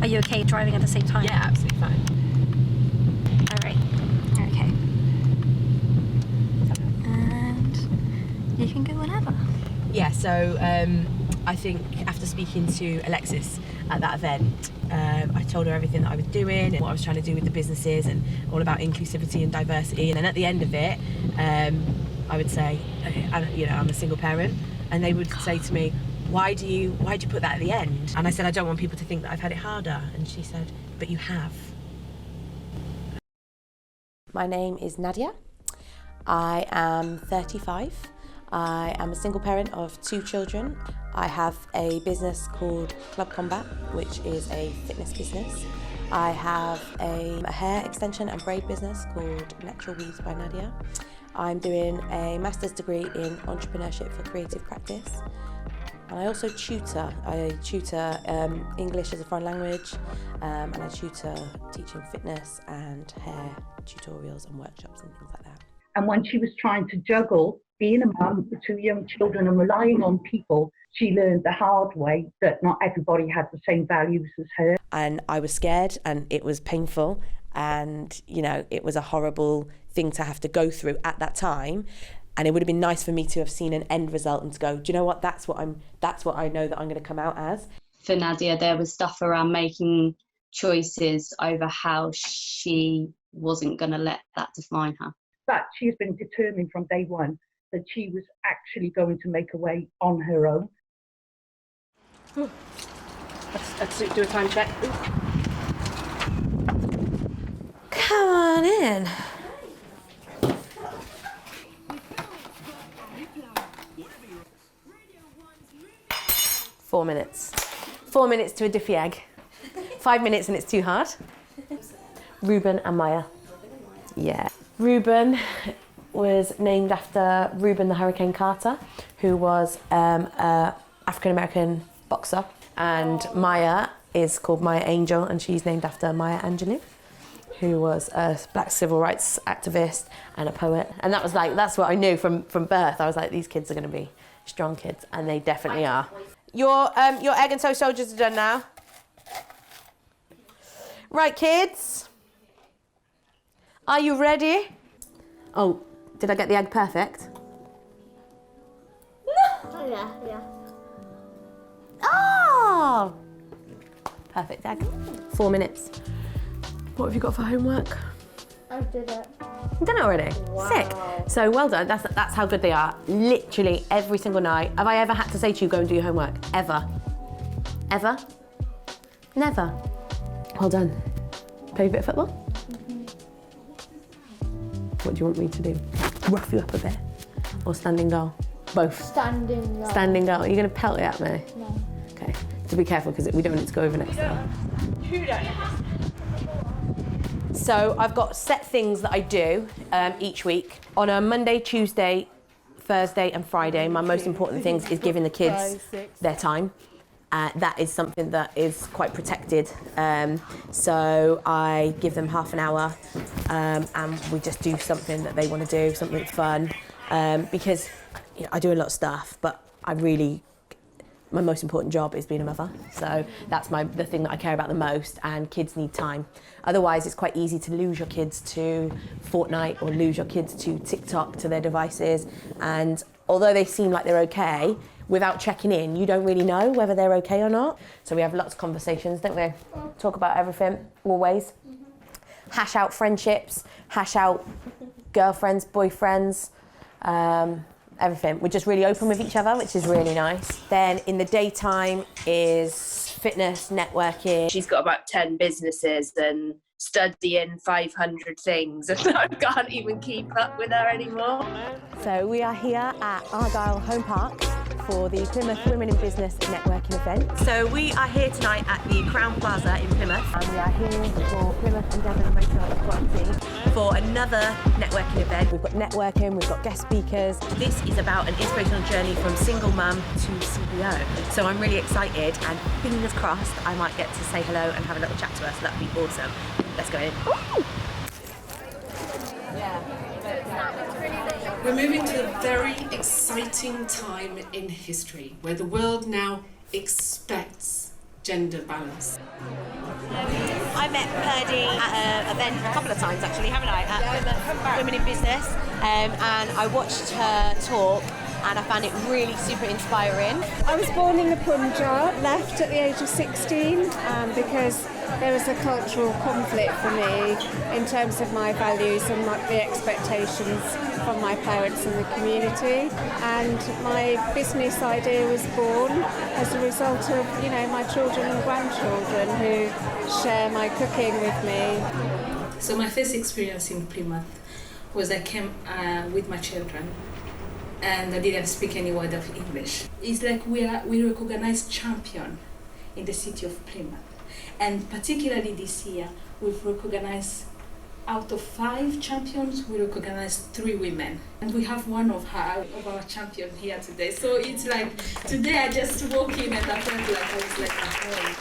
Are you okay driving at the same time? Yeah, absolutely fine. All right. Okay. And you can go whenever. Yeah, so I think after speaking to Alexis at that event, I told her everything that I was doing and what I was trying to do with the businesses and all about inclusivity and diversity. And then at the end of it, I would say, I'm a single parent, and they would say to me, why'd you put that at the end? And I said, I don't want people to think that I've had it harder. And she said, but you have. My name is Nadia. I am 35. I am a single parent of 2 children. I have a business called Club Combat, which is a fitness business. I have a hair extension and braid business called Natural Weaves by Nadia. I'm doing a master's degree in entrepreneurship for creative practice. And I also tutor. I tutor English as a foreign language, and I tutor teaching fitness and hair tutorials and workshops and things like that. And when she was trying to juggle being a mum with 2 young children and relying on people, she learned the hard way that not everybody had the same values as her. And I was scared, and it was painful, and it was a horrible thing to have to go through at that time. And it would have been nice for me to have seen an end result and to go, do you know what? That's what I know that I'm going to come out as. For Nadia, there was stuff around making choices over how she wasn't going to let that define her. But she has been determined from day one that she was actually going to make a way on her own. Let's do a time check. Come on in. Four minutes. 4 minutes to a diffy egg. 5 minutes and it's too hard. Reuben and Maya. Yeah. Reuben was named after Reuben the Hurricane Carter, who was an African-American boxer. And Maya is called Maya Angel, and she's named after Maya Angelou, who was a black civil rights activist and a poet. And that's what I knew from birth. I was like, these kids are going to be strong kids, and they definitely are. Your egg and toast soldiers are done now. Right, kids. Are you ready? Oh, did I get the egg perfect? Oh, yeah. Oh! Perfect egg. 4 minutes. What have you got for homework? I did it. You've done it already? Wow. Sick. So well done. That's how good they are. Literally every single night. Have I ever had to say to you, go and do your homework? Ever? Ever? Never. Well done. Play a bit of football? What do you want me to do? Rough you up a bit? Or standing goal? Both? Standing goal. Standing goal. Are you going to pelt it at me? No. Okay. So be careful because we don't want it to go over next time. So I've got set things that I do each week. On a Monday, Tuesday, Thursday and Friday, my most important things is giving the kids their time. That is something that is quite protected. So I give them half an hour and we just do something that they want to do, something fun. Because I do a lot of stuff, but my most important job is being a mother. So that's the thing that I care about the most, and kids need time. Otherwise, it's quite easy to lose your kids to Fortnite or lose your kids to TikTok, to their devices. And although they seem like they're okay, without checking in, you don't really know whether they're okay or not. So we have lots of conversations, don't we? Talk about everything, always. Hash out friendships, hash out girlfriends, boyfriends, everything. We're just really open with each other, which is really nice. Then in the daytime is fitness, networking. She's got about 10 businesses and studying 500 things, and I can't even keep up with her anymore. So we are here at Argyle Home Park for the Plymouth Women in Business networking event. So we are here tonight at the Crown Plaza in Plymouth. And we are here for Plymouth and Devon Motor Equality for another networking event. We've got networking, we've got guest speakers. This is about an inspirational journey from single mum to CEO. So I'm really excited, and fingers crossed I might get to say hello and have a little chat to her, so that'd be awesome. Let's go in. Ooh. We're moving to a very exciting time in history where the world now expects gender balance. I met Purdy at an event a couple of times actually, haven't I? At Women in Business, and I watched her talk and I found it really super inspiring. I was born in the Punjab, left at the age of 16 because there was a cultural conflict for me in terms of my values and the expectations from my parents and the community. And my business idea was born as a result of, my children and grandchildren who share my cooking with me. So my first experience in Plymouth was I came with my children and I didn't speak any word of English. It's like we recognize champion in the city of Plymouth. And particularly this year, we've recognized out of 5 champions, we recognize 3 women. And we have one of our champion here today. So it's like, today I just walk in and I felt like I was like at home.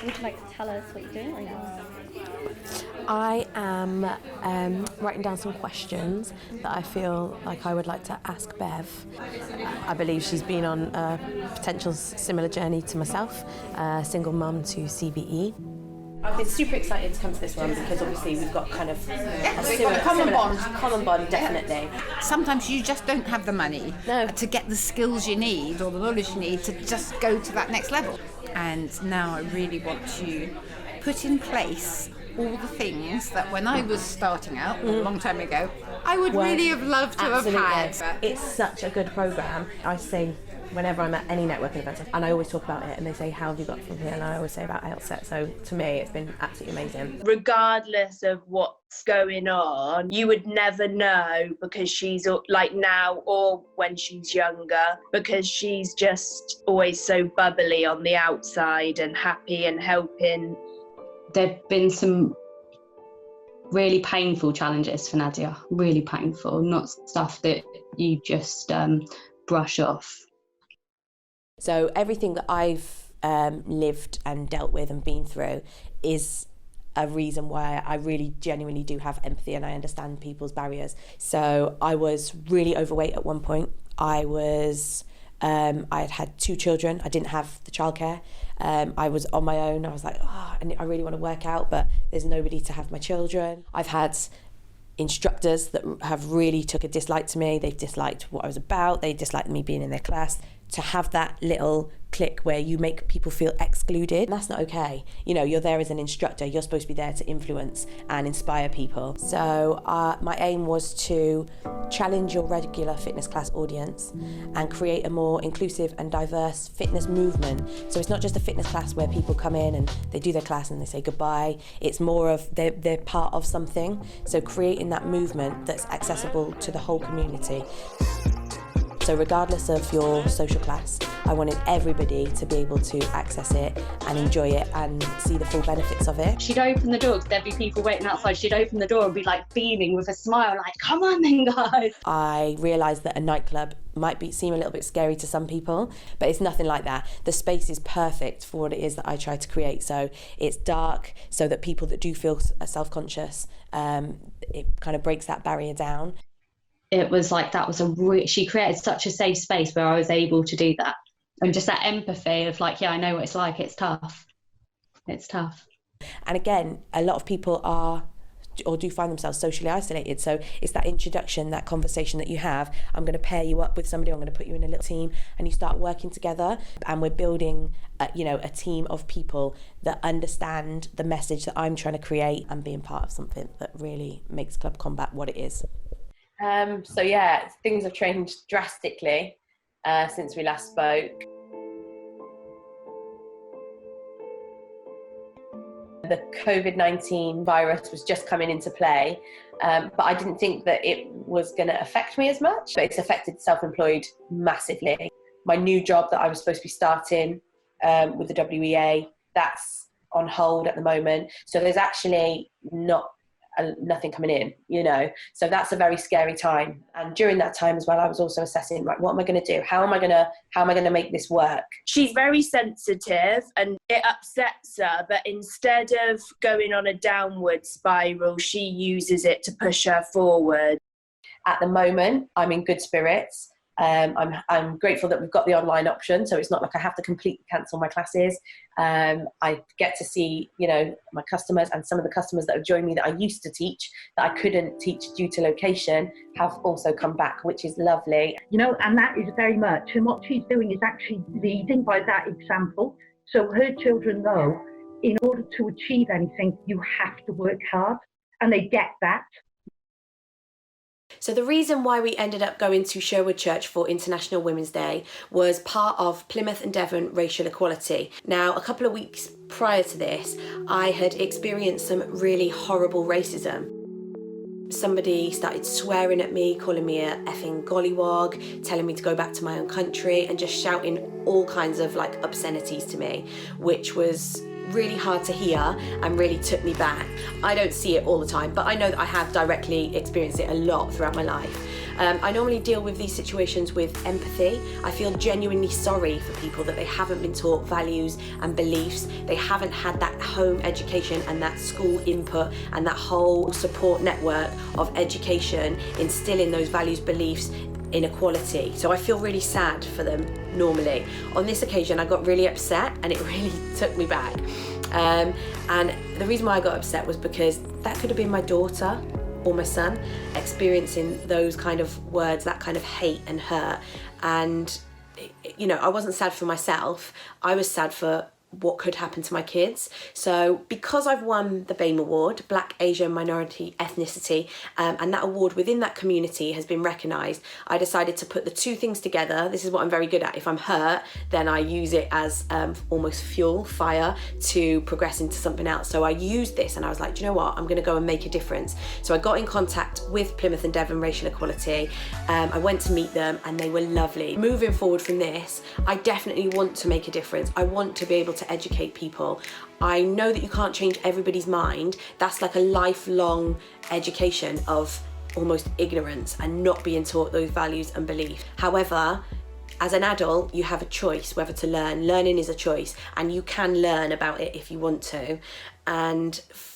Would you like to tell us what you're doing right now? I am writing down some questions that I feel like I would like to ask Bev. I believe she's been on a potential similar journey to myself, single mum to CBE. I've been super excited to come to this one because obviously we've got kind of a common bond, definitely. Sometimes you just don't have the money to get the skills you need or the knowledge you need to just go to that next level. And now I really want to put in place all the things that when I was starting out a long time ago, I would really have loved to have had. It's such a good programme. I say whenever I'm at any networking event, and I always talk about it, and they say, how have you got from here? And I always say about Outset. So to me, it's been absolutely amazing. Regardless of what's going on, you would never know because she's like now or when she's younger, because she's just always so bubbly on the outside and happy and helping. There've been some really painful challenges for Nadia, really painful, not stuff that you just brush off. So everything that I've lived and dealt with and been through is a reason why I really genuinely do have empathy and I understand people's barriers. So I was really overweight at one point. I had 2 children. I didn't have the childcare. I was on my own. I was like, I really want to work out, but there's nobody to have my children. I've had instructors that have really took a dislike to me. They've disliked what I was about. They disliked me being in their class. To have that little click where you make people feel excluded, that's not okay. You're there as an instructor. You're supposed to be there to influence and inspire people. So my aim was to challenge your regular fitness class audience and create a more inclusive and diverse fitness movement. So it's not just a fitness class where people come in and they do their class and they say goodbye. It's more of they're part of something. So creating that movement that's accessible to the whole community. So regardless of your social class, I wanted everybody to be able to access it and enjoy it and see the full benefits of it. She'd open the door because there'd be people waiting outside. She'd open the door and be like beaming with a smile, like, come on then, guys. I realised that a nightclub might seem a little bit scary to some people, but it's nothing like that. The space is perfect for what it is that I try to create. So it's dark so that people that do feel self-conscious, it kind of breaks that barrier down. It was like she created such a safe space where I was able to do that. And just that empathy of like, yeah, I know what it's like. It's tough. It's tough. And again, a lot of people are or do find themselves socially isolated. So it's that introduction, that conversation that you have. I'm going to pair you up with somebody. I'm going to put you in a little team and you start working together. And we're building, a team of people that understand the message that I'm trying to create and being part of something that really makes Club Combat what it is. So yeah, things have changed drastically since we last spoke. The COVID-19 virus was just coming into play, but I didn't think that it was going to affect me as much. But it's affected self-employed massively. My new job that I was supposed to be starting with the WEA, that's on hold at the moment. So there's actually nothing coming in, so that's a very scary time. And during that time as well, I was also assessing, right, what am I going to do? How am I going to make this work? She's very sensitive and it upsets her, but instead of going on a downward spiral, she uses it to push her forward. At the moment, I'm in good spirits. I'm grateful that we've got the online option, so it's not like I have to completely cancel my classes. I get to see, you know, my customers, and some of the customers that have joined me that I used to teach that I couldn't teach due to location have also come back, which is lovely. You know, and that is very much, and what she's doing is actually leading by that example. So her children know in order to achieve anything, you have to work hard, and they get that. So the reason why we ended up going to Sherwood Church for International Women's Day was part of Plymouth and Devon racial equality. Now, a couple of weeks prior to this, I had experienced some really horrible racism. Somebody started swearing at me, calling me a effing gollywog, telling me to go back to my own country, and just shouting all kinds of like obscenities to me, which was really hard to hear and really took me back. I don't see it all the time, but I know that I have directly experienced it a lot throughout my life. I normally deal with these situations with empathy. I feel genuinely sorry for people that they haven't been taught values and beliefs. They haven't had that home education and that school input and that whole support network of education instilling those values, beliefs, inequality. So I feel really sad for them normally. On this occasion, I got really upset and it really took me back. And the reason why I got upset was because that could have been my daughter or my son experiencing those kind of words, that kind of hate and hurt. And, you know, I wasn't sad for myself. I was sad for what could happen to my kids. So because I've won the BAME Award, Black, Asian, Minority, Ethnicity, and that award within that community has been recognised, I decided to put the two things together. This is what I'm very good at. If I'm hurt, then I use it as almost fuel, fire, to progress into something else. So I used this and I was like, do you know what? I'm going to go and make a difference. So I got in contact with Plymouth and Devon Racial Equality. I went to meet them and they were lovely. Moving forward from this, I definitely want to make a difference. I want to be able to educate people. I know that you can't change everybody's mind. That's like a lifelong education of almost ignorance and not being taught those values and beliefs. However, as an adult, you have a choice whether to learn. Learning is a choice, and you can learn about it if you want to.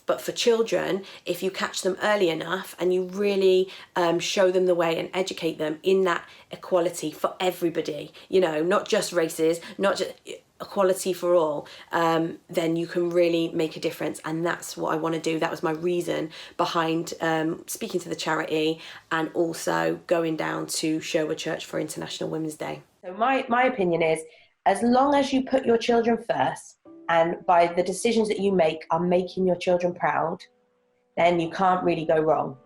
But for children, if you catch them early enough and you really show them the way and educate them in that equality for everybody, you know, not just races, not just equality for all, then you can really make a difference. And that's what I want to do. That was my reason behind speaking to the charity and also going down to Sherwood Church for International Women's Day. So my opinion is, as long as you put your children first, and by the decisions that you make are making your children proud, then you can't really go wrong.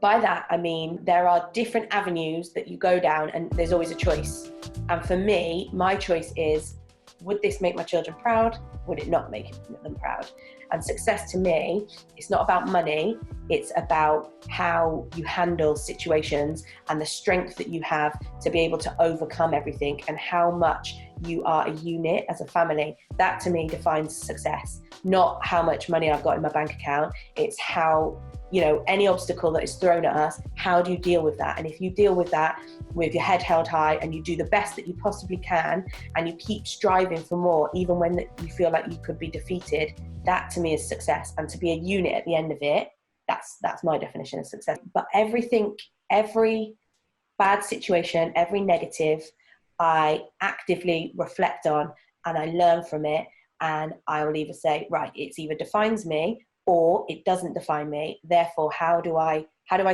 By that, I mean, there are different avenues that you go down and there's always a choice. And for me, my choice is, would this make my children proud? Would it not make them proud? And success to me, it's not about money, it's about how you handle situations and the strength that you have to be able to overcome everything, and how much you are a unit as a family. That to me defines success, not how much money I've got in my bank account. It's how, you know, any obstacle that is thrown at us, how do you deal with that? And if you deal with that with your head held high and you do the best that you possibly can and you keep striving for more, even when you feel like you could be defeated, that to me is success. And to be a unit at the end of it, that's my definition of success. But everything, every bad situation, every negative, I actively reflect on and I learn from it, and I will either say, right, it either defines me or it doesn't define me. Therefore, how do I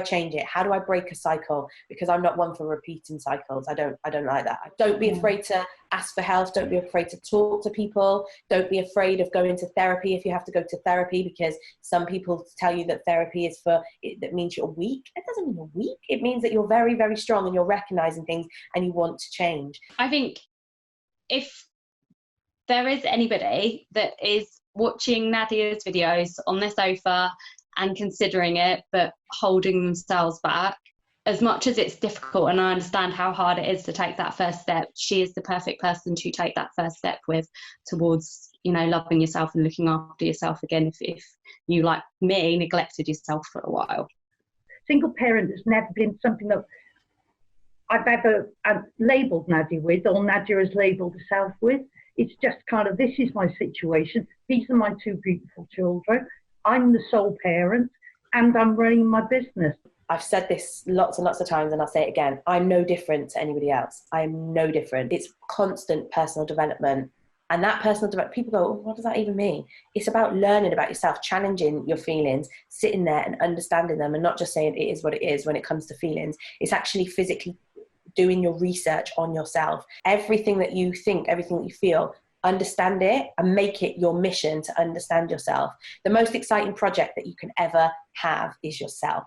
change it? How do I break a cycle? Because I'm not one for repeating cycles. I don't like that. Don't be afraid to ask for help. Don't be afraid to talk to people. Don't be afraid of going to therapy if you have to go to therapy, because some people tell you that therapy is that means you're weak. It doesn't mean you're weak. It means that you're very, very strong and you're recognizing things and you want to change. I think if there is anybody that is watching Nadia's videos on the sofa and considering it but holding themselves back, as much as it's difficult, and I understand how hard it is to take that first step, she is the perfect person to take that first step with towards, you know, loving yourself and looking after yourself again if you, like me, neglected yourself for a while. Single parent has never been something that I've ever labelled Nadia with, or Nadia has labelled herself with. It's just kind of, this is my situation. These are my two beautiful children. I'm the sole parent and I'm running my business. I've said this lots and lots of times, and I'll say it again. I'm no different to anybody else. I'm no different. It's constant personal development. And that personal development, people go, oh, what does that even mean? It's about learning about yourself, challenging your feelings, sitting there and understanding them, and not just saying it is what it is when it comes to feelings. It's actually physically doing your research on yourself. Everything that you think, everything that you feel, understand it and make it your mission to understand yourself. The most exciting project that you can ever have is yourself.